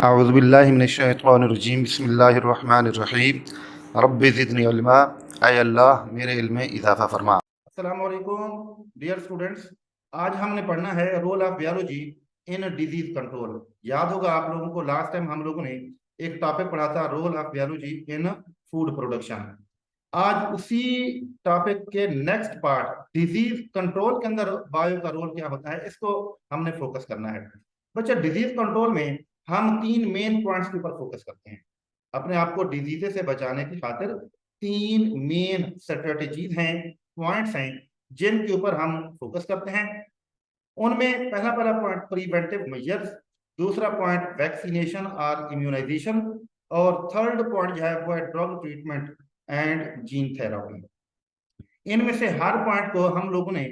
अऊज़ुबिल्लाहि मिनश्शैतानिर्रजीम बिस्मिल्लाहिर्रहमानिर्रहीम रब्बि ज़िदनी इल्मा। ऐ अल्लाह मेरे इल्म में इजाफ़ा फरमा। अस्सलामु अलैकुम डियर स्टूडेंट्स, आज हमने पढ़ना है role of biology in disease control. याद होगा आप लोगों को, लास्ट टाइम हम लोगों ने एक टॉपिक पढ़ा था role of biology in food production. आज उसी टॉपिक के नेक्स्ट पार्ट डिजीज कंट्रोल के अंदर बायो का रोल क्या होता है, इसको हमने फोकस करना है। बच्चा, डिजीज कंट्रोल में हम तीन मेन पॉइंट्स के ऊपर फोकस करते हैं। अपने आप को डिजीजे से बचाने की खातिर तीन मेन स्ट्रेटेजीज हैं, पॉइंट्स हैं, जिनके ऊपर हम फोकस करते हैं। उनमें पहला पहला पॉइंट प्रिवेंटिव मेजर्स, दूसरा पॉइंट वैक्सीनेशन और इम्यूनाइजेशन, और थर्ड पॉइंट जो है वो है drug treatment and gene therapy. इनमें से हर पॉइंट को हम लोगों ने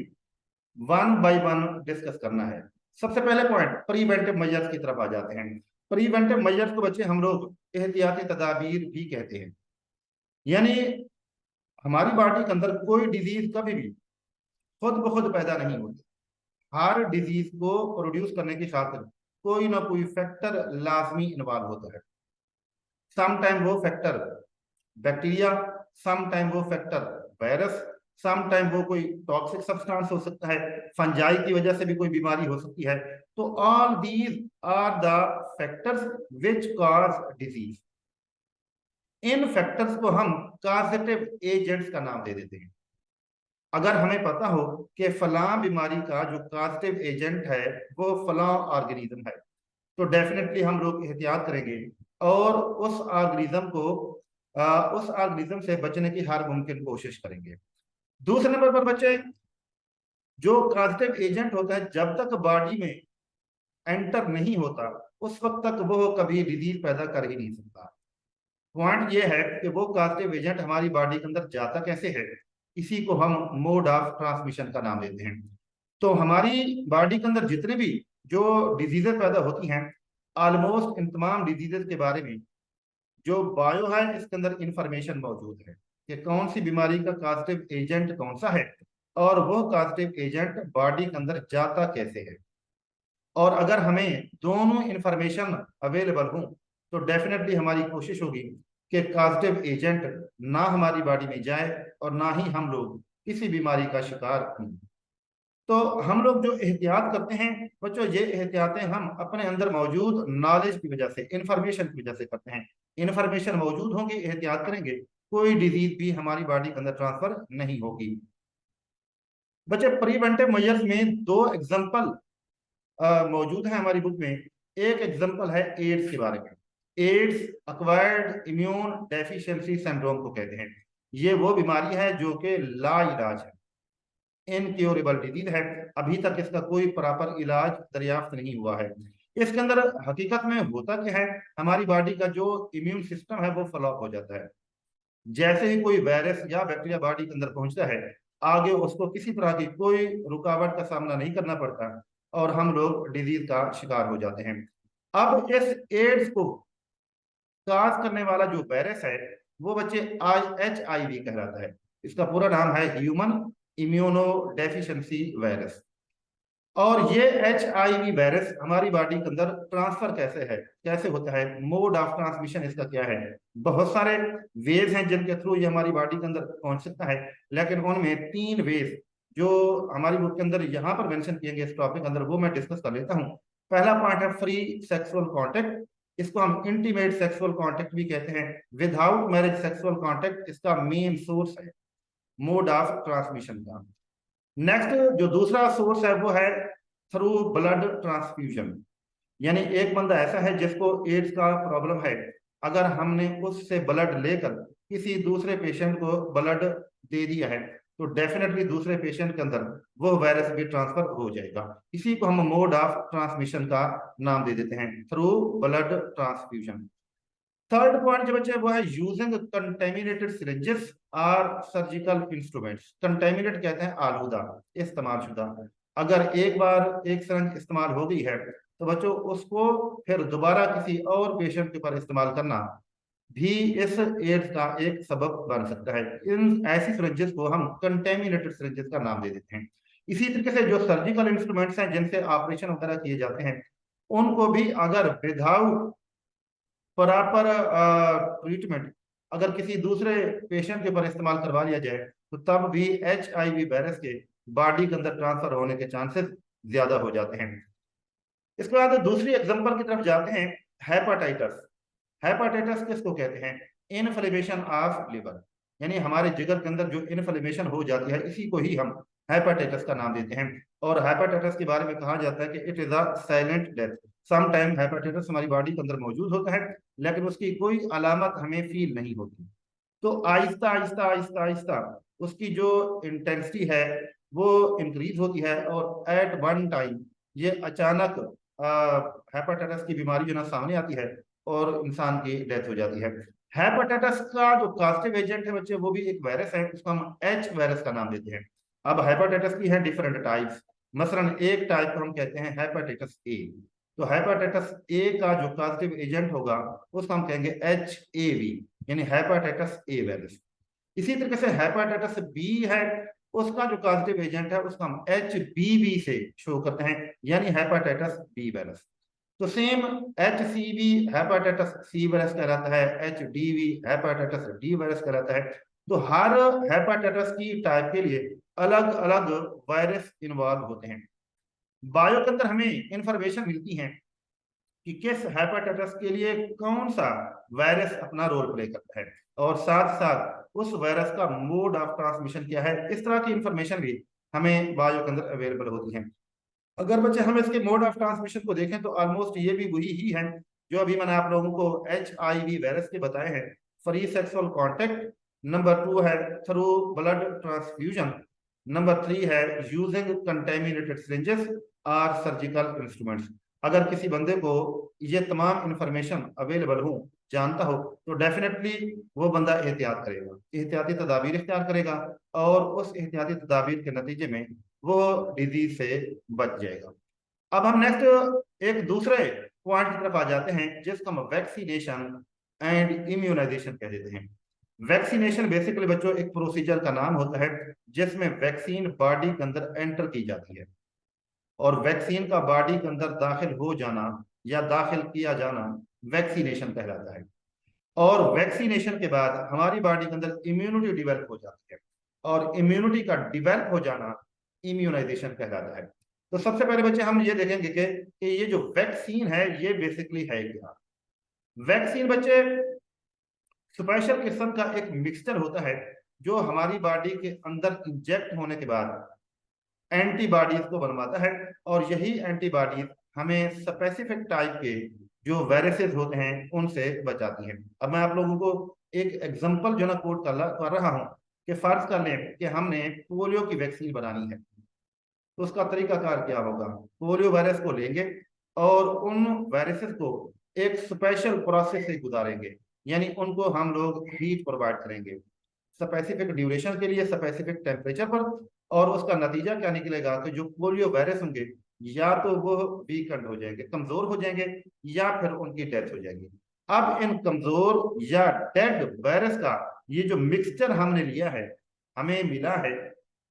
वन बाय वन डिस्कस करना है। सबसे पहले पॉइंट प्रिवेंटिव मेजर्स की तरफ आ जाते हैं। प्रिवेंटिव मेजर्स को बच्चे हम लोग एहतियाती तदाबीर भी कहते हैं। यानी हमारी बॉडी के अंदर कोई डिजीज कभी भी खुद ब खुद पैदा नहीं होती। हर डिजीज को प्रोड्यूस करने की खातिर कोई ना कोई फैक्टर लाजमी इन्वॉल्व होता है। सम टाइम वो फैक्टर बैक्टीरिया, सम टाइम वो फैक्टर वायरस, सम टाइम वो कोई टॉक्सिक सब्सटेंस हो सकता है, फंजाई की वजह से भी कोई बीमारी हो सकती है। तो all these are the factors which cause disease. इन फैक्टर्स को हम कॉजेटिव एजेंट्स का नाम दे देते हैं। अगर हमें पता हो कि फलां बीमारी का जो कॉजेटिव एजेंट है वो फलां ऑर्गेनिज्म है, तो डेफिनेटली हम लोग एहतियात करेंगे और उस ऑर्गेनिज्म से बचने की हर मुमकिन कोशिश करेंगे। दूसरे नंबर पर बच्चे, जो कॉजेटिव एजेंट होता है जब तक बॉडी में एंटर नहीं होता उस वक्त तक वो कभी डिजीज पैदा कर ही नहीं सकता। पॉइंट ये है कि वो कॉजेटिव एजेंट हमारी बॉडी के अंदर जाता कैसे है, इसी को हम मोड ऑफ ट्रांसमिशन का नाम देते हैं। तो हमारी बॉडी के अंदर जितने भी जो डिजीजेज पैदा होती हैं, ऑलमोस्ट इन तमाम डिजीजेज के बारे में जो बायो है इसके अंदर इंफॉर्मेशन मौजूद है कि कौन सी बीमारी का कॉजेटिव एजेंट कौन सा है और वो कॉजेटिव एजेंट बॉडी के अंदर जाता कैसे है। और अगर हमें दोनों इंफॉर्मेशन अवेलेबल हो तो डेफिनेटली हमारी कोशिश होगी कि पॉजिटिव एजेंट ना हमारी बॉडी में जाए और ना ही हम लोग किसी बीमारी का शिकार हों। तो हम लोग जो एहतियात करते हैं बच्चों, ये एहतियातें हम अपने अंदर मौजूद नॉलेज की वजह से, इंफॉर्मेशन की वजह से करते हैं। इंफॉर्मेशन मौजूद होगी, एहतियात करेंगे, कोई डिजीज भी हमारी बॉडी के अंदर ट्रांसफर नहीं होगी। बच्चे, प्रिवेंटिव मेजर्स में दो एग्जाम्पल मौजूद है हमारी बुक में। एक एग्जांपल है एड्स के बारे में। AIDS acquired immune deficiency syndrome को कहते हैं। ये वो बीमारी है जो कि लाइलाज है, इनक्योरेबल डिजीज है। अभी तक इसका कोई प्रॉपर इलाज दरियाफ्त नहीं हुआ है। इसके अंदर हकीकत में होता क्या है, हमारी बॉडी का जो इम्यून सिस्टम है वो फ्लॉप हो जाता है। जैसे ही कोई वायरस या बैक्टीरिया बॉडी के अंदर पहुंचता है, आगे उसको किसी तरह की कोई रुकावट का सामना नहीं करना पड़ता और हम लोग डिजीज का शिकार हो जाते हैं। अब इस एड्स को काज करने वाला जो वायरस है वो बच्चे HIV कहलाता है। इसका पूरा नाम है ह्यूमन इम्यूनो डेफिशिएंसी वायरस। और ये HIV वायरस हमारी बॉडी के अंदर ट्रांसफर कैसे है, कैसे होता है, मोड ऑफ ट्रांसमिशन इसका क्या है। बहुत सारे वेज हैं जिनके थ्रू ये हमारी बॉडी के अंदर पहुंच सकता है, लेकिन उनमें तीन वेज जो हमारी बुक के अंदर यहाँ पर मेंशन किए गए इस टॉपिक के अंदर, वो मैं डिस्कस कर लेता हूँ। पहला पॉइंट है फ्री सेक्सुअल कांटेक्ट। इसको हम इंटीमेट सेक्सुअल कांटेक्ट भी कहते हैं। विदाउट मैरिज सेक्सुअल कांटेक्ट इसका मेन सोर्स है मोड ऑफ ट्रांसमिशन का। नेक्स्ट जो दूसरा सोर्स है वो है थ्रू ब्लड ट्रांसफ्यूजन। यानी एक बंदा ऐसा है जिसको एड्स का प्रॉब्लम है, अगर हमने उससे ब्लड लेकर किसी दूसरे पेशेंट को ब्लड दे दिया है तो डेफिनेटली दूसरे पेशेंट के अंदर वो वायरस भी ट्रांसफर हो जाएगा। इसी को हम मोड ऑफ ट्रांसमिशन का नाम दे देते हैं, through blood transfusion. Third point जो बच्चे वो है यूजिंग कंटेमिनेटेड सिरिंजेस और सर्जिकल इंस्ट्रूमेंट्स। कंटेमिनेट कहते हैं आलूदा, इस्तेमाल शुदा। अगर एक बार एक सिरिंज इस्तेमाल हो गई है तो बच्चों उसको फिर दोबारा किसी और पेशेंट के ऊपर इस्तेमाल करना भी इस एड्स का एक सबब बन सकता है। इन ऐसी सिरिंजेस को हम कंटेमिनेटेड सिरिंजेस का नाम दे देते हैं। इसी तरीके से जो सर्जिकल इंस्ट्रूमेंट्स हैं जिनसे ऑपरेशन वगैरह किए जाते हैं, उनको भी अगर विदाउट प्रॉपर ट्रीटमेंट अगर किसी दूसरे पेशेंट के ऊपर इस्तेमाल करवा लिया जाए तो तब भी HIV वायरस के बॉडी के अंदर ट्रांसफर होने के चांसेस ज्यादा हो जाते हैं। इसके बाद दूसरी एग्जांपल की तरफ जाते हैं, हेपाटाइटिस। हेपाटाइटिस किसको कहते हैं? इन्फ्लेमेशन ऑफ लिवर, यानी हमारे जिगर के अंदर जो इन्फ्लेमेशन हो जाती है इसी को ही हम हेपाटाइटिस का नाम देते हैं। और हेपाटाइटिस के बारे में कहा जाता है कि it is a silent death. Some time hepatitis हमारी बॉडी के अंदर मौजूद होता है लेकिन उसकी कोई अलामत हमें फील नहीं होती। तो आहिस्ता आहिस्ता आहिस्ता आहिस्ता उसकी जो इंटेंसिटी है वो इंक्रीज होती है और एट वन टाइम ये अचानक हेपाटाइटिस की बीमारी जो ना सामने आती है और इंसान की डेथ हो जाती है। हेपाटाइटिस का जो कास्टिव एजेंट है बच्चे वो भी एक वायरस है, उसको हम एच वायरस का नाम देते हैं। अब हेपाटाइटिस की है डिफरेंट टाइप्स। मसलन एक टाइप को हम कहते हैं हेपाटाइटिस ए। तो हेपाटाइटिस ए का जो कास्टिव एजेंट होगा उसको हम कहेंगे HAV, यानी हेपाटाइटिस ए वायरस। इसी तरीके से हेपाटाइटिस बी है, उसका जो कास्टिव एजेंट है उसका हम HBV से शो करते हैं, यानी हेपाटाइटिस बी वायरस। तो same HCV hepatitis C virus कहलाता है, HDV हेपाटाइटिस डी वायरस कहलाता है। तो हर हेपाटाइटिस की टाइप के लिए अलग अलग वायरस इन्वॉल्व होते हैं। बायो के अंदर हमें इंफॉर्मेशन मिलती है कि किस हेपाटाइटिस के लिए कौन सा वायरस अपना रोल प्ले करता है और साथ साथ उस वायरस का मोड ऑफ ट्रांसमिशन क्या है, इस तरह की इंफॉर्मेशन भी हमें बायो के अंदर अवेलेबल होती है। अगर बच्चे हम इसके मोड ऑफ ट्रांसमिशन को देखें तो ऑलमोस्ट ये भी वही ही है जो अभी मैंने आप लोगों को HIV वायरस के बताए हैं। फ्री सेक्सुअल कांटेक्ट, नंबर 2 है थ्रू ब्लड ट्रांसफ्यूजन, नंबर 3 है यूजिंग कंटेमिनेटेड सिरिंजेस और सर्जिकल इंस्ट्रूमेंट्स। अगर किसी बंदे को ये तमाम इंफॉर्मेशन अवेलेबल हो, जानता हो, तो डेफिनेटली वो बंदा एहतियात करेगा, एहतियाती तदाबीर इख्तियार करेगा और उस एहतियाती तदाबीर के नतीजे में वो डिजीज से बच जाएगा। अब हम नेक्स्ट एक दूसरे पॉइंट की तरफ आ जाते हैं जिसको हम वैक्सीनेशन एंड इम्यूनाइजेशन कह देते हैं। वैक्सीनेशन बेसिकली बच्चों एक प्रोसीजर का नाम होता है जिसमें वैक्सीन बॉडी के अंदर एंटर की जाती है और वैक्सीन का बॉडी के अंदर दाखिल हो जाना या दाखिल किया जाना वैक्सीनेशन कहलाता है। और वैक्सीनेशन के बाद हमारी बॉडी के अंदर इम्यूनिटी डेवलप हो जाती है और इम्यूनिटी का डेवलप हो जाना इम्यूनाइजेशन कहलाता है। तो सबसे पहले बच्चे हम ये देखेंगे कि ये जो वैक्सीन है ये बेसिकली है क्या। वैक्सीन बच्चे स्पेशल किस्म का एक मिक्सचर होता है जो हमारी बॉडी के अंदर इंजेक्ट होने के बाद एंटीबॉडीज को बनवाता है और यही एंटीबॉडीज हमें स्पेसिफिक टाइप के जो वायरसेस होते हैं उनसे बचाती हैं। अब मैं आप लोगों को एक एग्जांपल जो ना कोट कर रहा हूं कि फर्ज कर लें कि हमने पोलियो की वैक्सीन बनानी है तो उसका तरीकाकार क्या होगा। पोलियो वायरस को लेंगे और उन वायरसेस को एक स्पेशल प्रोसेस से गुजारेंगे, यानी उनको हम लोग हीट प्रोवाइड करेंगे स्पेसिफिक ड्यूरेशन के लिए स्पेसिफिक टेम्परेचर पर। और उसका नतीजा क्या निकलेगा कि जो पोलियो वायरस होंगे या तो वो वीकेंड हो जाएंगे, कमजोर हो जाएंगे, या फिर उनकी डेथ हो जाएगी। अब इन कमजोर या डेड वायरस का ये जो मिक्सचर हमने लिया है, हमें मिला है,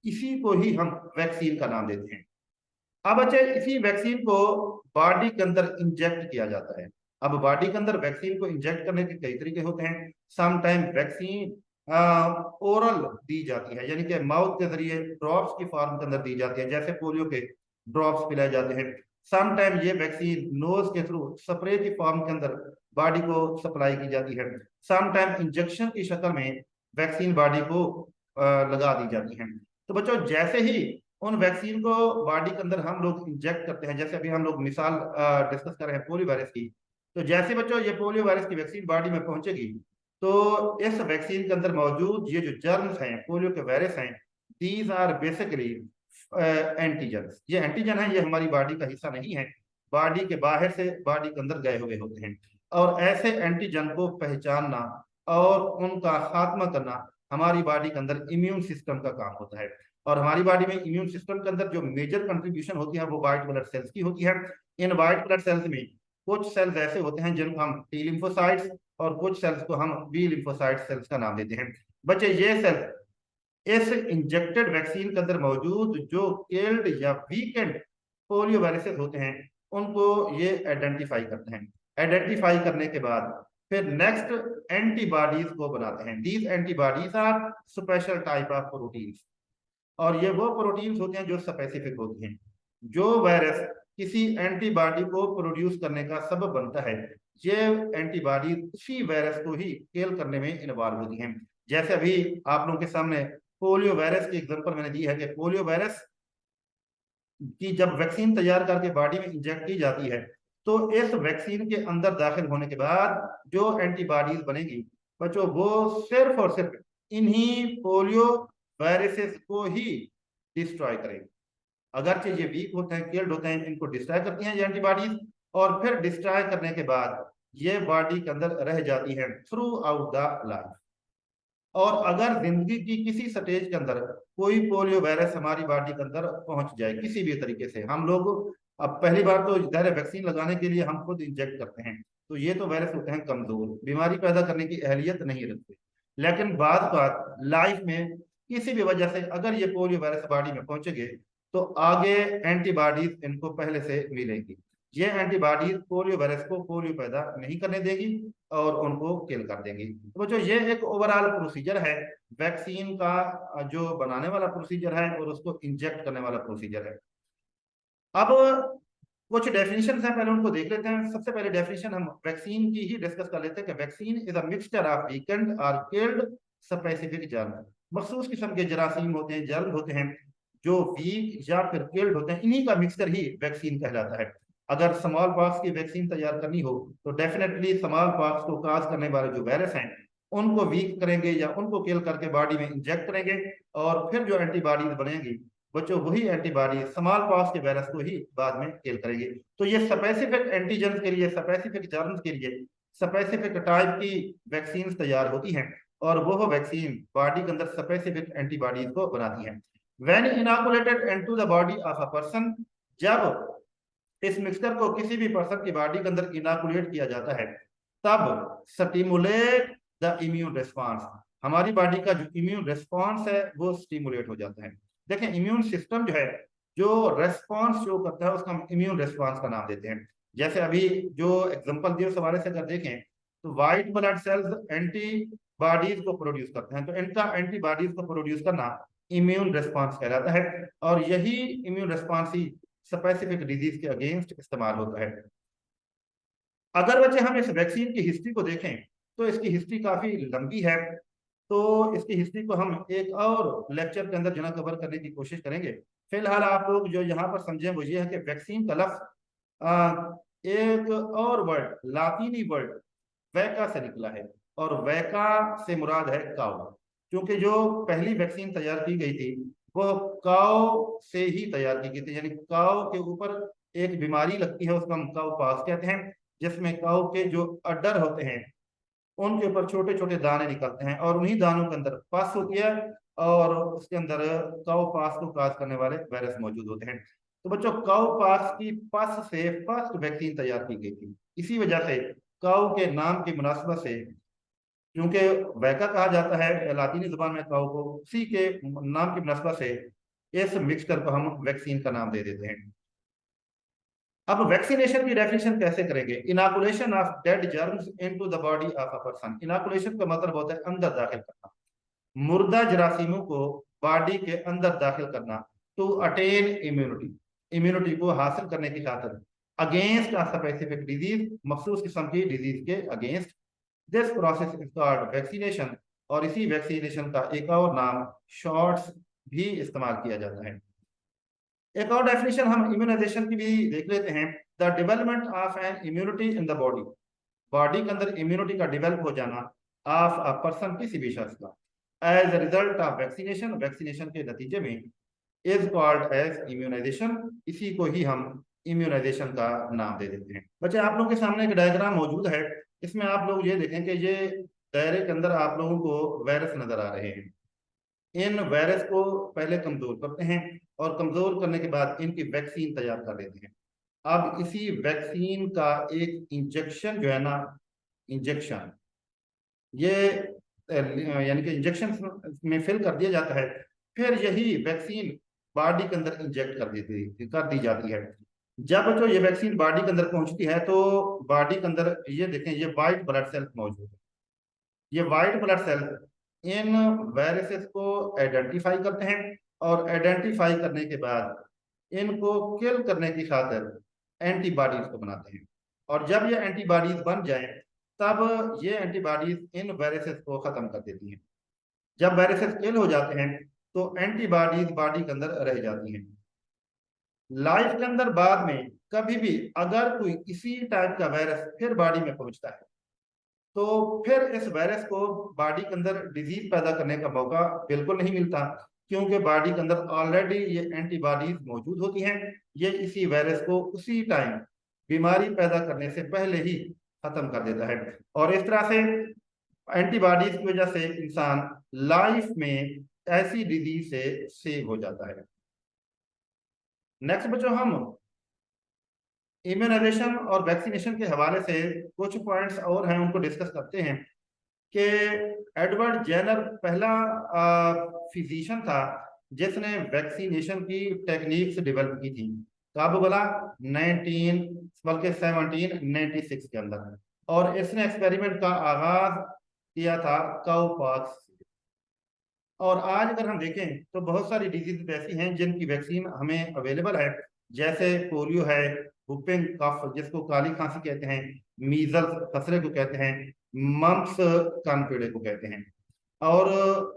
इसी को ही हम वैक्सीन का नाम देते हैं। अब अच्छा इसी वैक्सीन को बॉडी के अंदर इंजेक्ट किया जाता है। अब बॉडी के अंदर वैक्सीन को इंजेक्ट करने के कई तरीके होते हैं। सम टाइम वैक्सीन ओरल दी जाती है, यानी कि माउथ के जरिए ड्रॉप्स की फॉर्म के अंदर दी जाती है, जैसे पोलियो के ड्रॉप्स पिलाए जाते हैं। सम टाइम ये वैक्सीन नोज के थ्रू स्प्रे की फॉर्म के अंदर बॉडी को सप्लाई की जाती है। सम टाइम इंजेक्शन की शक्ल में वैक्सीन बॉडी को लगा दी जाती है। तो बच्चों जैसे ही उन वैक्सीन को बॉडी के अंदर हम लोग इंजेक्ट करते हैं, जैसे अभी हम लोग मिसाल डिस्कस कर रहे हैं पोलियो वायरस की, तो जैसे बच्चों ये पोलियो वायरस की वैक्सीन बॉडी में पहुंचेगी तो इस वैक्सीन के अंदर मौजूद ये जो जर्म्स हैं, पोलियो के वायरस हैं, दीज आर बेसिकली एंटीजन। ये एंटीजन है, ये हमारी बॉडी का हिस्सा नहीं है, बॉडी के बाहर से बॉडी के अंदर गए हुए होते हैं। और ऐसे एंटीजन को पहचानना और उनका खात्मा करना हमारी बॉडी के अंदर इम्यून सिस्टम का काम होता है। और हमारी बॉडी में इम्यून सिस्टम के अंदर जो मेजर कंट्रीब्यूशन होती है वो व्हाइट ब्लड सेल्स की होती है। इन व्हाइट ब्लड सेल्स में कुछ सेल्स ऐसे होते हैं जिनको हम टी लिम्फोसाइट्स और कुछ सेल्स को हम बी लिम्फोसाइट सेल्स का नाम देते हैं। बच्चे ये सेल्स इस इंजेक्टेड वैक्सीन के अंदर मौजूद जो किल्ड या वीकेंड पोलियो वायरसेस होते हैं उनको ये आइडेंटिफाई करते हैं। आइडेंटिफाई करने के बाद फिर नेक्स्ट एंटीबॉडीज को बनाते हैं। These antibodies are special type of proteins, और ये वो प्रोटीन्स होते हैं जो स्पेसिफिक होते हैं। जो वायरस किसी एंटीबॉडी को प्रोड्यूस करने का सबब बनता है, ये एंटीबॉडी उसी वायरस को ही किल करने में इन्वॉल्व होती हैं। जैसे अभी आप लोगों के सामने पोलियो वायरस की एग्जांपल मैंने दी है कि पोलियो वायरस की जब वैक्सीन तैयार करके बॉडी में इंजेक्ट की जाती है, तो इस वैक्सीन के अंदर दाखिल होने के बाद जो एंटीबॉडीज बनेगी बच्चों, वो सिर्फ और सिर्फ इन्हीं पोलियो वायरसेस को ही डिस्ट्रॉय करेगी। अगरचे ये वीक होते हैं, किल्ड होते हैं, इनको डिस्ट्रॉय करती हैं ये एंटीबॉडीज, और फिर डिस्ट्रॉय करने के बाद ये बॉडी के अंदर रह जाती है थ्रू आउट द लाइफ। और अगर जिंदगी की किसी स्टेज के अंदर कोई पोलियो वायरस हमारी बॉडी के अंदर पहुंच जाए किसी भी तरीके से, हम लोग अब पहली बार तो दायरे वैक्सीन लगाने के लिए हम खुद इंजेक्ट करते हैं, तो ये तो वायरस होते हैं कमजोर, बीमारी पैदा करने की अहलियत नहीं रखते। लेकिन बाद बात लाइफ में किसी भी वजह से अगर ये पोलियो वायरस बॉडी में पहुंचेंगे, तो आगे एंटीबॉडीज इनको पहले से मिलेंगी। ये एंटीबॉडीज पोलियो वायरस को पोलियो पैदा नहीं करने देगी और उनको किल कर देंगी। तो बच्चों, ये एक ओवरऑल प्रोसीजर है वैक्सीन का, जो बनाने वाला प्रोसीजर है और उसको इंजेक्ट करने वाला प्रोसीजर है। अब कुछ डेफिनेशन है, पहले उनको देख लेते हैं। सबसे पहले डेफिनेशन हम वैक्सीन की ही डिस्कस कर लेते हैं कि vaccine is a mixture of weekend और किल्ड स्पेसिफिक जर्म। मखसूस किस्म के जरासीम होते हैं, जर्म होते हैं जो वीक या फिर किल्ड होते हैं, इन्हीं का मिक्सचर ही वैक्सीन कहलाता है। अगर स्मॉल पॉक्स की वैक्सीन तैयार करनी हो तो डेफिनेटली स्मॉल पॉक्स को काज करने वाले जो वायरस हैं उनको वीक करेंगे या उनको किल करके बॉडी में इंजेक्ट करेंगे, और फिर जो एंटीबॉडीज बनेंगी बच्चों, वही एंटीबॉडी स्मॉल पॉक्स के वायरस को ही बाद में किल करेंगे। तो ये स्पेसिफिक एंटीजन के लिए, स्पेसिफिक जर्म्स के लिए स्पेसिफिक टाइप की वैक्सीन तैयार होती हैं, और वो वैक्सीन बॉडी के अंदर स्पेसिफिक एंटीबॉडीज को बनाती हैं। When inoculated into the body of a person, जब इस मिक्सचर को किसी भी पर्सन की बॉडी के अंदर इनोकुलेट किया जाता है, तब स्टिमुलेट द इम्यून रिस्पांस, हमारी बॉडी का जो इम्यून रिस्पांस है वो स्टिमुलेट हो जाता है। देखें, इम्यून सिस्टम जो है, जो रेस्पॉन्स शो करता है उसका हम इम्यून रिस्पांस का नाम देते हैं। जैसे अभी जो एग्जांपल दिए उस हवाले से अगर देखें, तो व्हाइट ब्लड सेल्स एंटीबॉडीज को प्रोड्यूस करते हैं, तो इनका एंटीबॉडीज को प्रोड्यूस करना इम्यून रिस्पांस कहलाता है, और यही इम्यून रिस्पांस ही स्पेसिफिक डिजीज के अगेंस्ट इस्तेमाल होता है। अगर बच्चे हम इस वैक्सीन की हिस्ट्री को देखें, तो इसकी हिस्ट्री काफी लंबी है, तो इसकी हिस्ट्री को हम एक और लेक्चर के अंदर जो है कवर करने की कोशिश करेंगे। फिलहाल आप लोग जो यहाँ पर समझें वो ये है कि वैक्सीन का लफ्ज एक और वर्ड, लातीनी वर्ड वैका से निकला है, और वैका से मुराद है काऊ, क्योंकि जो पहली वैक्सीन तैयार की गई थी वो काऊ से ही तैयार की गई थी। यानी काऊ के ऊपर एक बीमारी लगती है, उसको हम काऊ पास कहते हैं, जिसमें काऊ के जो अड्डर होते हैं उनके ऊपर छोटे छोटे दाने निकलते हैं, और उन्हीं दानों के अंदर पस होती है, और उसके अंदर काऊ पास को काज करने वाले वायरस मौजूद होते हैं। तो बच्चों, काऊ पास की पस से फर्स्ट वैक्सीन तैयार की गई थी। इसी वजह से काऊ के नाम की मुनासबत से, क्योंकि वैका कहा जाता है लातीनी जुबान में काऊ को, उसी के नाम की मुनासबत से इस मिक्सचर को हम वैक्सीन का नाम दे देते हैं। अब वैक्सीनेशन की डेफिनेशन कैसे करेंगे? Inoculation of dead germs into the body of a person. Inoculation का मतलब होता है अंदर दाखिल करना, मुर्दा जरासीमों को बॉडी के अंदर दाखिल करना, टू अटेन इम्यूनिटी, इम्यूनिटी को हासिल करने की खातिर, अगेंस्ट अ स्पेसिफिक डिजीज, मखसूस किस्म की डिजीज के against. This process is called vaccination, और इसी वैक्सीनेशन का एक और नाम शॉट्स भी इस्तेमाल किया जाता है। एक और डेफिनेशन हम इम्यूनाइजेशन की भी देख लेते हैं। The development of an immunity in the body, body के अंदर इम्यूनिटी का डेवलप हो जाना ऑफ अ पर्सन, किसी भी शख्स का, as a result of vaccination, vaccination के नतीजे में, इज कॉल्ड एज इम्यूनाइजेशन, इसी को ही हम इम्यूनाइजेशन का नाम दे देते हैं। बच्चे, आप लोगों के सामने एक डायग्राम मौजूद है, इसमें आप लोग ये देखें कि ये दायरे के अंदर आप लोगों को वायरस नजर आ रहे हैं। इन वायरस को पहले कमजोर करते हैं, और कमजोर करने के बाद इनकी वैक्सीन तैयार कर देते हैं। अब इसी वैक्सीन का एक इंजेक्शन जो है ना, इंजेक्शन ये यानी कि इंजेक्शन में फिल कर दिया जाता है, फिर यही वैक्सीन बॉडी के अंदर इंजेक्ट कर दी जाती है। जब जो ये वैक्सीन बॉडी के अंदर पहुंचती है तो बॉडी के अंदर ये देखें, ये वाइट ब्लड सेल मौजूद है। ये वाइट ब्लड सेल इन वायरसेस को आइडेंटिफाई करते हैं, और आइडेंटिफाई करने के बाद इनको किल करने की खातिर एंटीबॉडीज को बनाते हैं। और जब ये एंटीबॉडीज बन जाएं, तब ये एंटीबॉडीज इन वायरसेस को खत्म कर देती हैं। जब वायरसेस किल हो जाते हैं तो एंटीबॉडीज बॉडी के अंदर रह जाती हैं। लाइफ के अंदर बाद में कभी भी अगर कोई इसी टाइप का वायरस फिर बॉडी में पहुंचता है, तो फिर इस वायरस को बॉडी के अंदर डिजीज पैदा करने का मौका बिल्कुल नहीं मिलता, क्योंकि बॉडी के अंदर ऑलरेडी ये एंटीबॉडीज मौजूद होती हैं। ये इसी वायरस को उसी टाइम बीमारी पैदा करने से पहले ही खत्म कर देता है। और इस तरह से एंटीबॉडीज की वजह से इंसान लाइफ में ऐसी डिजीज से सेव हो जाता है। नेक्स्ट बच्चों, हम इम्यूनाइजेशन और वैक्सीनेशन के हवाले से कुछ पॉइंट्स और हैं, उनको डिस्कस करते हैं। कि एडवर्ड जेनर पहला फिजिशियन था जिसने वैक्सीनेशन की टेक्निक्स डेवलप की थी। कब बोला? 19 बल्कि 1796 के अंदर। और इसने एक्सपेरिमेंट का आगाज किया था काउपॉक्स से। और आज अगर हम देखें तो बहुत सारी डिजीज ऐसी हैं जिनकी वैक्सीन हमें अवेलेबल है, जैसे पोलियो है, whooping कफ जिसको काली खांसी कहते हैं, मीजल्स खसरे को कहते हैं, मम्प्स कानपीड़े को कहते हैं। और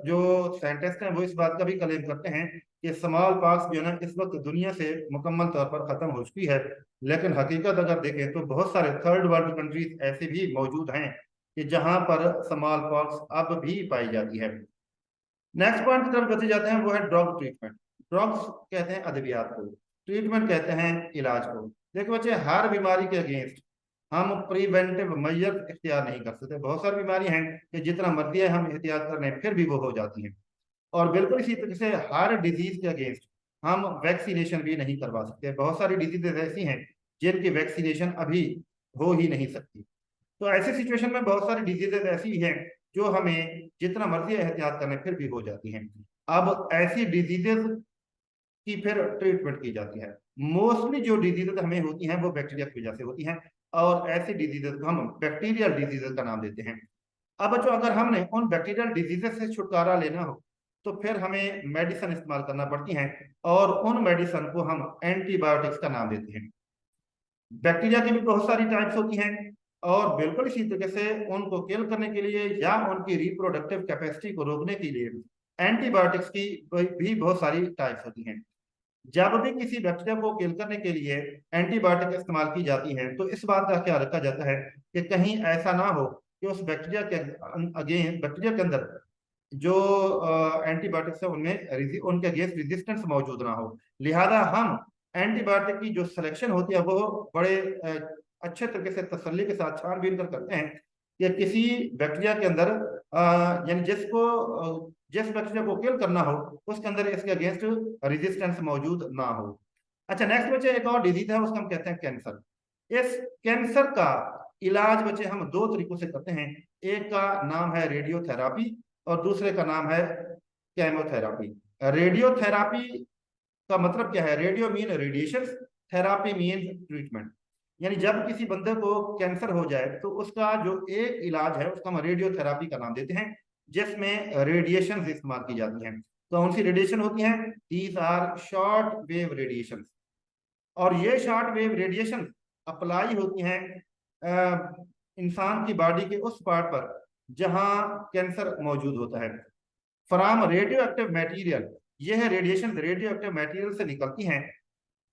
जो साइंटिस्ट हैं वो इस बात का भी क्लेम करते हैं कि स्मॉल पॉक्स जो है ना इस वक्त दुनिया से मुकम्मल तौर पर खत्म हो चुकी है। लेकिन हकीकत अगर देखें तो बहुत सारे थर्ड वर्ल्ड कंट्रीज ऐसे भी मौजूद हैं कि जहां पर स्मॉल पॉक्स अब भी पाई जाती है। नेक्स्ट पॉइंट की तरफ बढ़ते जाते हैं, वो है ड्रग ट्रीटमेंट। ड्रग्स कहते हैं अद्वियात को, ट्रीटमेंट कहते हैं इलाज को। देखो बच्चे, हर बीमारी के अगेंस्ट हम प्रिवेंटिव मेजर इख्तियार नहीं कर सकते। बहुत सारी बीमारी हैं कि जितना मर्जी है हम एहतियात कर रहे हैं फिर भी वो हो जाती हैं। और बिल्कुल इसी तरीके से हर डिजीज के अगेंस्ट हम वैक्सीनेशन भी नहीं करवा सकते। बहुत सारी डिजीजेज ऐसी हैं जिनकी वैक्सीनेशन अभी हो ही नहीं सकती। तो ऐसी सिचुएशन में बहुत सारी डिजीजेज ऐसी हैं जो हमें जितना मर्जी एहतियात करने फिर भी हो जाती हैं। अब ऐसी डिजीजेज की फिर ट्रीटमेंट की जाती है। मोस्टली जो डिजीजेज हमें होती हैं वो बैक्टीरिया की वजह से होती हैं, और ऐसी डिजीजेज को हम बैक्टीरियल डिजीजेज का नाम देते हैं। अब बच्चों, अगर हमने उन बैक्टीरियल डिजीजेज से छुटकारा लेना हो तो फिर हमें मेडिसिन इस्तेमाल करना पड़ती हैं, और उन मेडिसिन को हम एंटीबायोटिक्स का नाम देते हैं। बैक्टीरिया की भी बहुत सारी टाइप्स होती हैं, और बिल्कुल इसी तरीके से उनको किल करने के लिए या उनकी रिप्रोडक्टिव कैपेसिटी को रोकने के लिए एंटीबायोटिक्स की भी बहुत सारी टाइप्स होती हैं। जब भी किसी बैक्टीरिया को किल करने के लिए एंटीबायोटिक इस्तेमाल की जाती है तो इस बात का ख्याल रखा जाता है कि कहीं ऐसा ना हो कि उस बैक्टीरिया के अगेंस्ट, बैक्टीरिया के अंदर जो एंटीबायोटिक्स है उनमें उनके अगेंस्ट रेजिस्टेंस मौजूद ना हो। लिहाजा हम एंटीबायोटिक की जो सिलेक्शन होती है वो बड़े अच्छे तरीके से तसल्ली के साथ छानबीन कर करते हैं कि किसी बैक्टीरिया के अंदर यानी जिस बैक्टीरिया को किल करना हो उसके अंदर इसके अगेंस्ट रेजिस्टेंस मौजूद ना हो। अच्छा, नेक्स्ट बच्चे एक और डिजीज है, उसको हम कहते हैं कैंसर। इस कैंसर का इलाज बच्चे हम दो तरीकों से करते हैं। एक का नाम है रेडियोथेरापी और दूसरे का नाम है केमोथेरापी। रेडियोथेरापी का मतलब क्या है? Radio mean radiation, therapy mean treatment. यानी जब किसी बंदे को कैंसर हो जाए तो उसका जो एक इलाज है उसका हम रेडियोथेरापी का नाम देते हैं, जिसमें रेडिएशन इस्तेमाल की जाती हैं। तो कौन सी रेडिएशन होती हैं? These are short wave radiation. और ये शॉर्ट वेव रेडिएशन अप्लाई होती हैं इंसान की बॉडी के उस पार्ट पर जहां कैंसर मौजूद होता है। फ्रॉम रेडियो एक्टिव मटेरियल, यह रेडिएशन रेडियो एक्टिव मटेरियल से निकलती हैं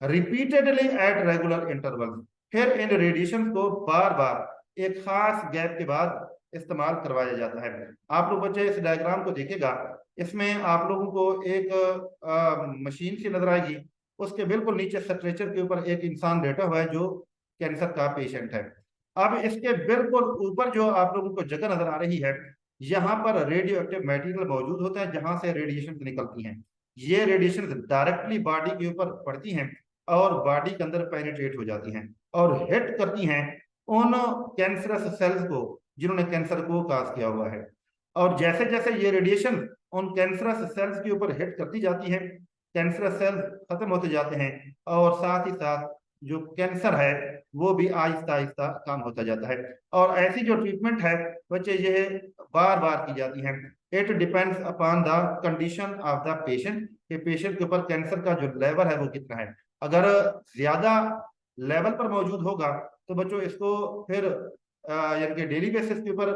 रिपीटेडली एट रेगुलर इंटरवल। फिर इन रेडिएशन को बार बार एक खास गैप के बाद इस्तेमाल करवाया जाता है। आप लोग बच्चे इस डायग्राम को देखेगा, इसमें आप लोगों को एक मशीन सी नजर आएगी, उसके बिल्कुल नीचे स्ट्रेचर के ऊपर एक इंसान लेटा हुआ है जो कैंसर का पेशेंट है। अब इसके बिल्कुल ऊपर जो आप लोगों को जगह नजर आ रही है, यहाँ पर रेडियो एक्टिव मटेरियल मौजूद होता है जहां से रेडिएशन निकलती हैं। ये रेडिएशन डायरेक्टली बॉडी के ऊपर पड़ती हैं और बॉडी के अंदर पेनिट्रेट हो जाती हैं और हिट करती हैं उन कैंसरस सेल्स को जिन्होंने कैंसर को काज किया हुआ है। और जैसे जैसे ये रेडिएशन उन कैंसरस सेल्स के ऊपर हिट करती जाती है, कैंसरस सेल्स खत्म होते जाते हैं और साथ ही साथ जो कैंसर है वो भी आहिस्ता आहिस्ता कम होता जाता है। और ऐसी जो ट्रीटमेंट है बच्चे ये बार बार की जाती है। It depends upon the condition of the patient, कि पेशेंट के ऊपर कैंसर का जो लेवल है वो कितना है। अगर ज्यादा लेवल पर मौजूद होगा तो बच्चों इसको फिर यानी कि डेली बेसिस के ऊपर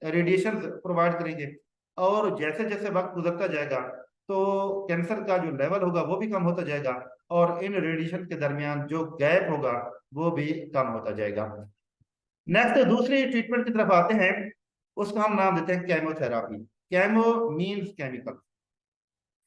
रेडिएशन प्रोवाइड करेंगे। और जैसे जैसे वक्त गुजरता जाएगा तो कैंसर का जो लेवल होगा वो भी कम होता जाएगा, और इन रेडिएशन के दरमियान जो गैप होगा वो भी कम होता जाएगा। नेक्स्ट दूसरी ट्रीटमेंट की तरफ आते हैं, उसका हम नाम देते हैं chemotherapy. Chemo means chemical.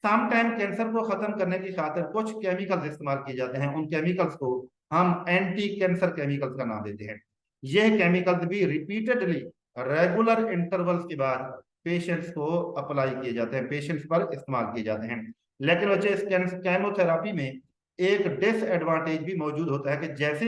Some time cancer को खत्म करने की खातिर कुछ केमिकल्स इस्तेमाल किए जाते हैं, उन केमिकल्स को हम एंटी कैंसर केमिकल्स का नाम देते हैं। यह केमिकल्स भी रिपीटेडली रेगुलर इंटरवल्स के बाद पेशेंट्स को अप्लाई किए जाते हैं, पेशेंट्स पर इस्तेमाल किए जाते हैं। लेकिन बच्चे इस केमोथेरापी में एक डिसएडवांटेज भी मौजूद होता है कि जैसे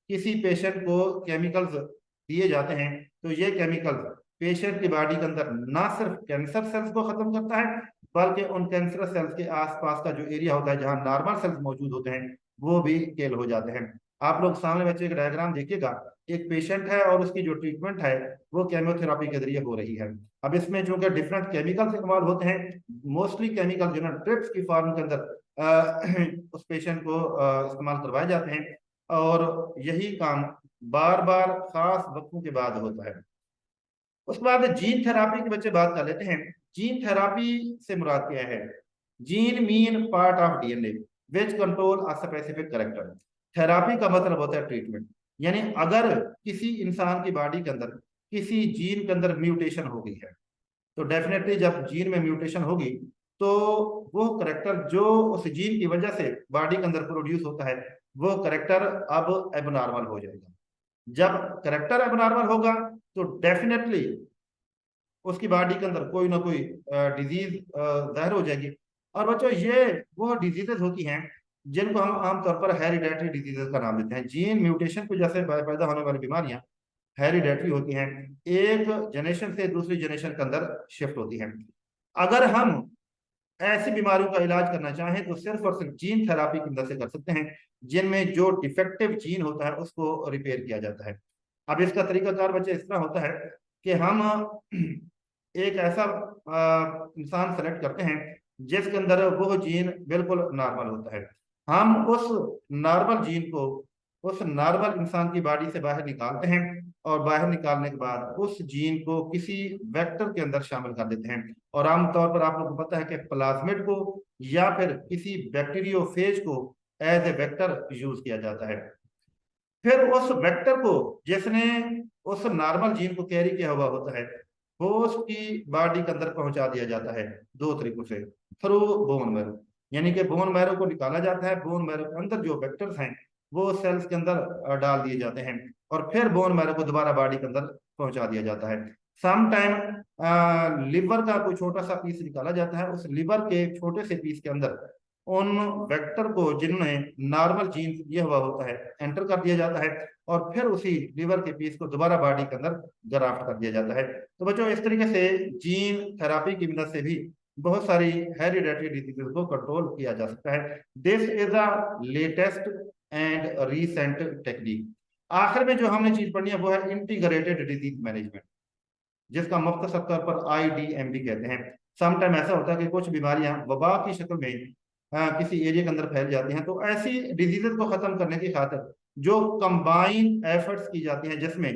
किसी पेशेंट को केमिकल्स दिए जाते हैं तो ये केमिकल्स पेशेंट की बॉडी के अंदर ना सिर्फ कैंसर सेल्स को खत्म करता है, बल्कि उन कैंसर सेल्स के आसपास का जो एरिया होता है जहां नॉर्मल सेल्स मौजूद होते हैं वो भी किल हो जाते हैं। आप लोग सामने बच्चे एक डायग्राम देखिएगा, एक पेशेंट है और उसकी जो ट्रीटमेंट है वो केमोथेरापी के जरिए हो रही है। अब इसमें चूंकि डिफरेंट केमिकल्स इस्तेमाल होते हैं, मोस्टली केमिकल जो है ट्रिप्स की फॉर्म के अंदर उस पेशेंट को इस्तेमाल करवाए जाते हैं, और यही काम बार बार खास वक्तों के बाद होता है। उसके बाद जीन थेरापी की बच्चे बात कर लेते हैं। जीन थेरापी से मुराद क्या है? Gene mean part of DNA which control a specific character. Therapy का मतलब होता है ट्रीटमेंट, यानी अगर किसी इंसान की बॉडी के अंदर किसी जीन के अंदर म्यूटेशन हो गई है तो डेफिनेटली जब जीन में म्यूटेशन होगी तो वो करेक्टर जो उस जीन की वजह से बॉडी के अंदर प्रोड्यूस होता है वो करेक्टर अब एबनॉर्मल हो जाएगा। जब करेक्टर एबनॉर्मल होगा तो डेफिनेटली उसकी बॉडी के अंदर कोई ना कोई डिजीज जाहिर हो जाएगी। और बच्चों ये वो डिजीजेस होती हैं जिनको हम आमतौर पर हेरिडेटरी डिजीजेस का नाम देते हैं। जीन म्यूटेशन की वजह से पैदा होने वाली बीमारियां हेरिडेटरी होती हैं, एक जनरेशन से दूसरी जनरेशन के अंदर शिफ्ट होती हैं। अगर हम ऐसी बीमारियों का इलाज करना चाहें तो सिर्फ और सिर्फ जीन थेरापी की मदद से कर सकते हैं, जिनमें जो डिफेक्टिव जीन होता है उसको रिपेयर किया जाता है। अब इसका तरीकाकार बच्चे इस तरह होता है कि हम एक ऐसा इंसान सेलेक्ट करते हैं जिसके अंदर वो जीन बिल्कुल नॉर्मल होता है। हम उस नॉर्मल जीन को उस नॉर्मल इंसान की बॉडी से बाहर निकालते हैं, और बाहर निकालने के बाद उस जीन को किसी वेक्टर के अंदर शामिल कर देते हैं। और आमतौर पर आप लोगों को पता है कि प्लाज्मिड को या फिर किसी बैक्टीरियोफेज को एज ए वेक्टर यूज किया जाता है। फिर उस वेक्टर को जिसने उस नॉर्मल जीन को कैरी किया हुआ होता है वो उसकी बॉडी के अंदर पहुंचा दिया जाता है दो तरीकों से, थ्रू बोन मैरो। यानी कि बोन मैरो को निकाला जाता है, बोन मैरो के अंदर जो वेक्टर्स हैं वो सेल्स के अंदर डाल दिए जाते हैं, और फिर बोन मैरो को दोबारा बॉडी के अंदर पहुंचा दिया जाता है। सम टाइम लिवर का कोई छोटा सा पीस निकाला जाता है, उस लिवर के छोटे से पीस के अंदर उन वेक्टर को जिन्होंने नॉर्मल जीन दिया हुआ होता है एंटर कर दिया जाता है, और फिर उसी लिवर के पीस को दोबारा बॉडी के अंदर ग्राफ्ट कर दिया जाता है। तो बच्चों इस तरीके से जीन थेरापी की मदद से भी बहुत सारी हेरिडेटरी डिजीज को कंट्रोल किया जा सकता है। This is a latest and recent technique. आखिर में जो हमने चीज पढ़नी है वो है इंटीग्रेटेड डिजीज मैनेजमेंट, जिसका मुख्तसर तौर पर IDMD कहते हैं। समटाइम ऐसा होता है कि कुछ बीमारियां वबा की शक्ल में किसी एरिया के अंदर फैल जाती हैं, तो ऐसी डिजीजेस को खत्म करने की खातिर जो कंबाइन एफर्ट्स की जाती हैं, जिसमें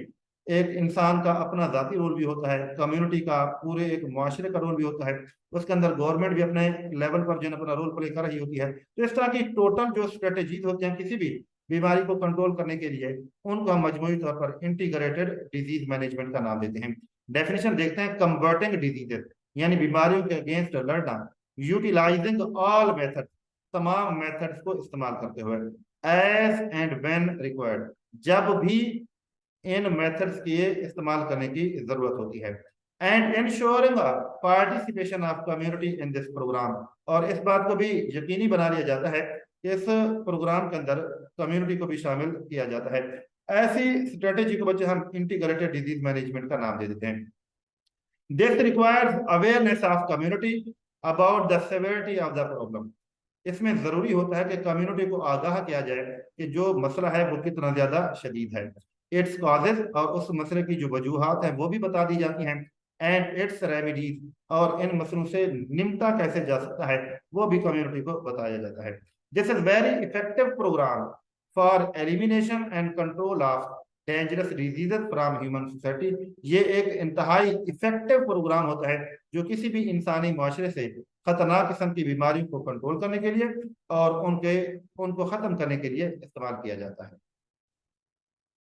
एक इंसान का अपना जाती रोल भी होता है, कम्युनिटी का पूरे एक मुआशरे का रोल भी होता है, उसके अंदर गवर्नमेंट भी अपने लेवल पर जो अपना रोल प्ले कर रही होती है। तो इस तरह की टोटल जो स्ट्रेटेजीज होती हैं किसी भी बीमारी को कंट्रोल करने के लिए, उनको हम मजमूई तौर पर इंटीग्रेटेड डिजीज मैनेजमेंट का नाम देते हैं। डेफिनेशन देखते हैं, कन्वर्टिंग डिजीजेस यानी बीमारियों के अगेंस्ट लड़ना, यूटिलाइजिंग ऑल मेथड तमाम मेथड्स को इस्तेमाल करते हुए, एज एंड व्हेन रिक्वायर्ड जब भी इन मेथड्स के इस्तेमाल करने की जरूरत होती है, and insuring participation of community in this programme. और इस बात को भी यकीनी बना लिया जाता है कि इस प्रोग्राम के अंदर कम्युनिटी को भी शामिल किया जाता है। ऐसी स्ट्रेटेजी को बच्चे हम इंटीग्रेटेड डिजीज मैनेजमेंट का नाम दे देते हैं। This requires awareness of community about the severity of the problem. इसमें जरूरी होता है कि कम्युनिटी को आगाह किया जाए कि जो मसला है वो कितना ज्यादा शदीद है, इट्स कॉजेज और उस मसले की जो वजूहात है वो भी बता दी जाती हैं, एंड इट्स रेमेडीज और इन मसलों से निमटा कैसे जा सकता है वो भी कम्युनिटी को बताया जाता है। This is very effective programme for elimination and control of dangerous diseases from human society. ये एक इंतहाई इफेक्टिव प्रोग्राम होता है जो किसी भी इंसानी माशरे से खतरनाक किस्म की बीमारियों को कंट्रोल करने के लिए और उनको खत्म करने के लिए इस्तेमाल किया जाता है।